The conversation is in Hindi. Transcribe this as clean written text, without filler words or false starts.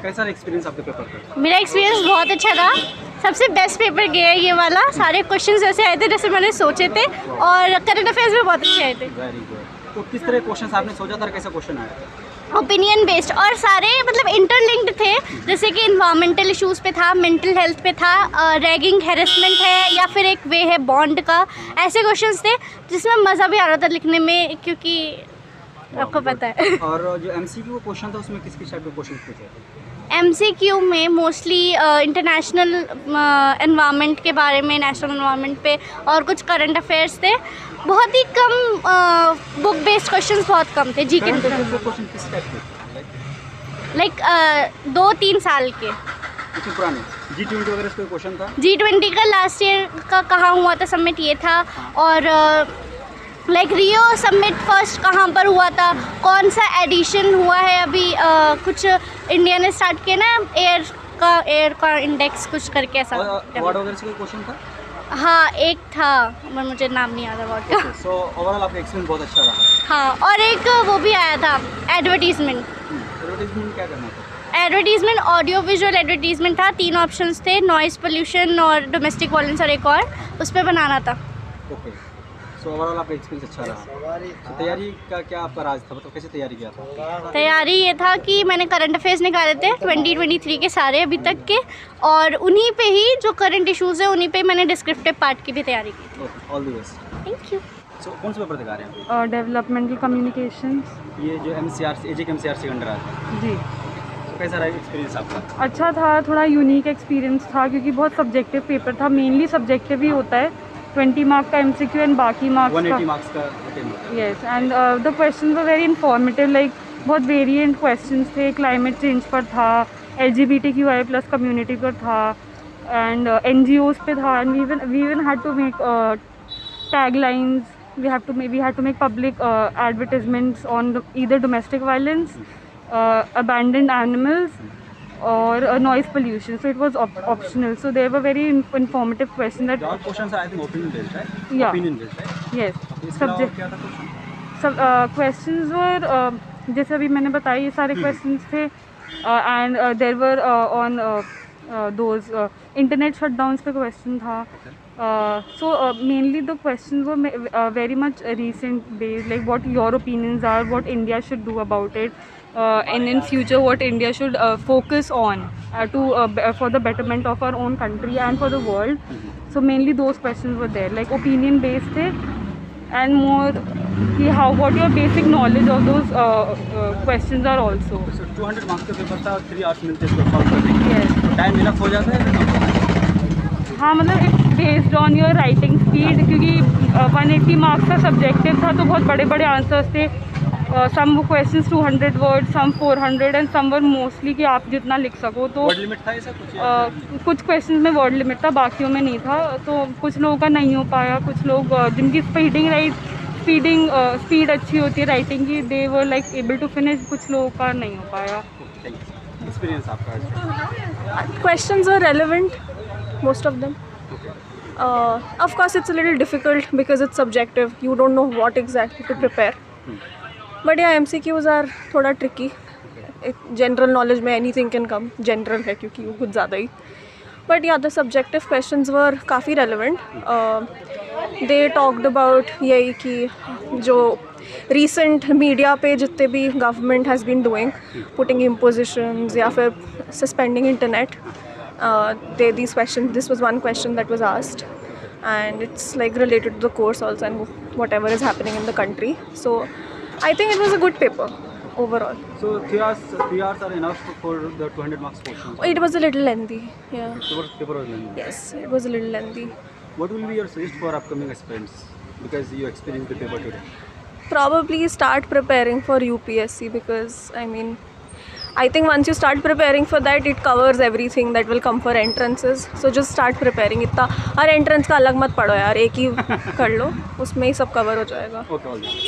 कैसा एक्सपीरियंस आपके पेपर का? मेरा एक्सपीरियंस बहुत अच्छा था। सबसे बेस्ट पेपर गया है ये वाला। सारे क्वेश्चंस ऐसे आए थे जैसे मैंने सोचे थे और करंट अफेयर्स भी बहुत अच्छे आए थे। Very good. तो किस तरह क्वेश्चन आपने सोचा था और कैसा क्वेश्चन आया था? ओपिनियन बेस्ड और सारे मतलब इंटरलिंक्ड थे। जैसे कि इन्वायरमेंटल इश्यूज़ पे था, मेंटल हेल्थ पे था, रैगिंग हैरेसमेंट है या फिर एक वे है बॉन्ड का। ऐसे क्वेश्चंस थे जिसमें मज़ा भी आ रहा था लिखने में, क्योंकि आपको पता है। और जो एमसीक्यू क्वेश्चन था उसमें किस किस टाइप के क्वेश्चन पूछे थे? एमसीक्यू में मोस्टली इंटरनेशनल एनवायरनमेंट के बारे में, नेशनल एनवायरनमेंट पे और कुछ करंट अफेयर्स थे। बहुत ही कम बुक बेस्ड क्वेश्चंस बहुत कम थे जी के। क्वेश्चन किस टाइप के? लाइक 2-3 साल के कुछ पुराने G20 वगैरह कोई क्वेश्चन था? G20 का लास्ट ईयर का कहाँ हुआ था समिट ये था। और लाइक रियो समिट फर्स्ट कहाँ पर हुआ था, कौन सा एडिशन हुआ है अभी, कुछ इंडिया ने स्टार्ट किया ना एयर का इंडेक्स कुछ करके ऐसा। अवार्ड वगैरह से कोई क्वेश्चन था? हाँ एक था, पर मुझे नाम नहीं आता अवार्ड का। सो ओवरऑल आपका एक्सपीरियंस बहुत अच्छा रहा। हाँ, और एक वो भी आया था एडवर्टीजमेंट। एडवर्टाइजमेंट क्या करना था? एडवर्टीजमेंट ऑडियो विजुअल एडवर्टीजमेंट था। 3 ऑप्शंस थे, नॉइस पोल्यूशन और डोमेस्टिक वायलेंस और एक और, उस पर बनाना था। ओके। सो ओवरऑल आपका एक्सपीरियंस अच्छा रहा। तो तैयारी का क्या आपका राज था, मतलब कैसे तैयारी किया था? तैयारी ये था कि मैंने करंट अफेयर्स निकाले थे 2023 के सारे अभी तक के, और उन्हीं पे ही जो करंट इश्यूज़ है उन्हीं पे मैंने डिस्क्रिप्टिव पार्ट की भी तैयारी की थी। All the best. Thank you. So कौन सा पेपर दिखा रहे हैं आप? Developmental communications. ये जो MCRC एजेक MCRC के अंडर आता है, जी तो कैसा रहा एक्सपीरियंस आपका? अच्छा था, थोड़ा यूनिक एक्सपीरियंस था क्योंकि बहुत सब्जेक्टिव पेपर था। मेनली सब्जेक्टिव ही होता है, 20 मार्क का MCQ एंड बाकी मार्क्स 180 का। मार्क्स का अटेम्प्ट होता है। Yes, and the questions were very informative, like बहुत वेरिएंट क्वेश्चंस थे। क्लाइमेट चेंज पर था, LGBTQI+ कम्युनिटी पर था, एंड NGOs पे था, and we even had to make taglines. We had to make public advertisements on either domestic violence, abandoned animals, or noise pollution. So it was optional. So they were very informative questions. That all questions are I think opinion based, right? Yeah. Opinion based, right? yes, इसके अलावा subject क्या था क्वेश्चन? सब questions were जैसे अभी मैंने बताया ये सारे questions थे, and there were on those internet shutdowns पे question था. So mainly the questions were very much recent based, like what your opinions are, what India should do about it, and in future what India should focus on for the betterment of our own country and for the world. So mainly those questions were there, like opinion based थे, and more what your basic knowledge of those questions are also. So 200 marks का पेपर था और 3 आवर्स मिलते हैं इसको सॉल्व करने के लिए। Yes. तो टाइम इनफ हो जाता है? हाँ, मतलब it's based on your writing speed, क्योंकि 180 मार्क्स का सब्जेक्टिव था तो बहुत बड़े बड़े आंसर्स थे। Some questions 200 word, some 400, and some were mostly कि आप जितना लिख सको। तो वर्ड लिमिट था ऐसा कुछ? कुछ क्वेश्चंस में वर्ड लिमिट था, बाकियों में नहीं था। तो कुछ लोगों का नहीं हो पाया, कुछ लोग जिनकी स्पीड अच्छी होती है राइटिंग की, they were like able to finish, कुछ लोगों का नहीं हो पाया। एक्सपीरियंस आपका? Questions are relevant, most of them. Of course, it's a little difficult because it's subjective. You don't know what exactly to prepare. But yeah, MCQs are थोड़ा tricky. General knowledge में anything can come. General है क्योंकि वो कुछ ज़्यादा ही. But yeah, the subjective questions were काफ़ी relevant. They talked about यही कि जो recent media पे जितने भी government has been doing, putting impositions या फिर suspending internet. These questions, this was one question that was asked, and it's like related to the course also and whatever is happening in the country. So I think it was a good paper overall. So 3 hours are enough for the 200 marks questions? It was a little lengthy, yeah. Paper was lengthy? Yes, it was a little lengthy. What will be your suggestion for upcoming aspirants, because you experienced the paper today? Probably start preparing for UPSC, because I think once you start preparing for that, it covers everything that will come for entrances. So just start preparing. इतना हर entrance का अलग मत पढ़ो यार, एक ही कर लो, उसमें ही सब cover हो जाएगा. Okay, all right.